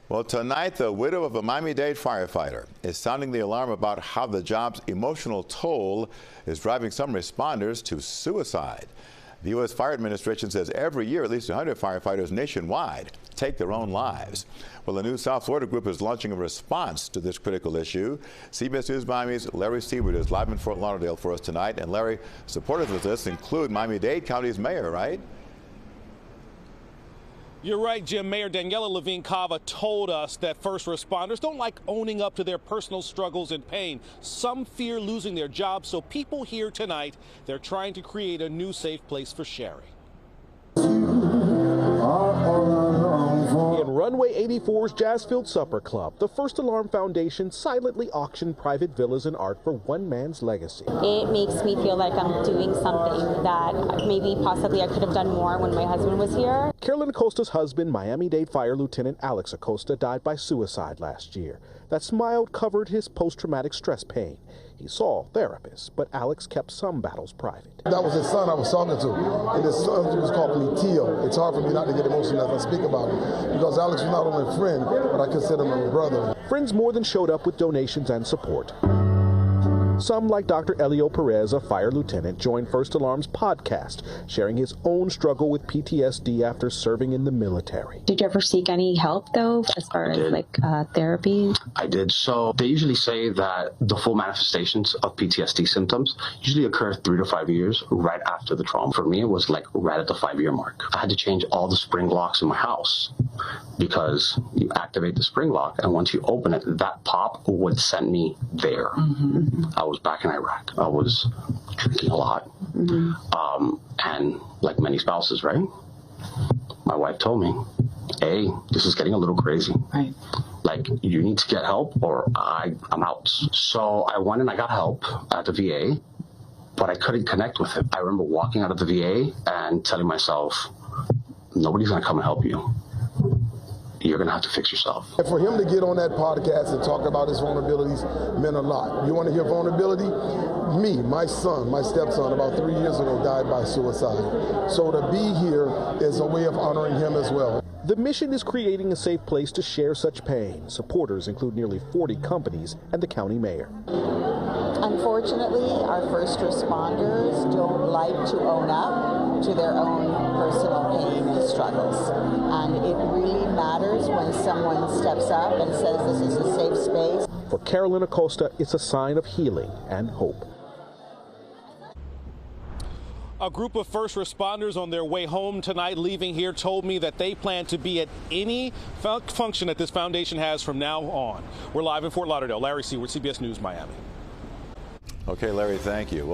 Well, tonight, the widow of a Miami-Dade firefighter is sounding the alarm about how the job's emotional toll is driving some responders to suicide. The U.S. Fire Administration says every year at least 100 firefighters nationwide take their own lives. Well, the new South Florida group is launching a response to this critical issue. CBS News Miami's Larry Stewart is live in Fort Lauderdale for us tonight. And Larry, supporters of this include Miami-Dade County's mayor, right? You're right, Jim. Mayor Daniela Levine Cava told us that first responders don't like owning up to their personal struggles and pain. Some fear losing their jobs, so people here tonight, they're trying to create a new safe place for sharing. In Runway 84's Jazz-Filled Supper Club, the First Alarm Foundation silently auctioned private villas and art for one man's legacy. It makes me feel like I'm doing something that maybe possibly I could have done more when my husband was here. Carolyn Acosta's husband, Miami-Dade Fire Lieutenant Alex Acosta, died by suicide last year. That smile covered his post-traumatic stress pain. He saw therapists, but Alex kept some battles private. That was his son I was talking to, and his son was calling me Tio. It's hard for me not to get emotional as I speak about it, because Alex was not only a friend, but I consider him a brother. Friends more than showed up with donations and support. Some, like Dr. Elio Perez, a fire lieutenant, joined First Alarm's podcast, sharing his own struggle with PTSD after serving in the military. Did you ever seek any help, though, as far as therapy? I did. So they usually say that the full manifestations of PTSD symptoms usually occur 3 to 5 years right after the trauma. For me, it was like right at the 5-year mark. I had to change all the spring locks in my house because you activate the spring lock, and once you open it, that pop would send me there. I was back in Iraq. I was drinking a lot. And like many spouses, right? My wife told me, hey, this is getting a little crazy. Right. Like, you need to get help or I'm out. So I went and I got help at the VA, but I couldn't connect with him. I remember walking out of the VA and telling myself, nobody's gonna come and help you. You're going to have to fix yourself. And for him to get on that podcast and talk about his vulnerabilities meant a lot. You want to hear vulnerability? Me, my son, my stepson, about 3 years ago died by suicide. So to be here is a way of honoring him as well. The mission is creating a safe place to share such pain. Supporters include nearly 40 companies and the county mayor. Unfortunately, our first responders don't like to own up to their own personal pain and struggles. And it really matters when someone steps up and says this is a safe space. For Carolyn Acosta, it's a sign of healing and hope. A group of first responders on their way home tonight, leaving here, told me that they plan to be at any function that this foundation has from now on. We're live in Fort Lauderdale. Larry Stewart, CBS News, Miami. Okay, Larry, thank you. Well,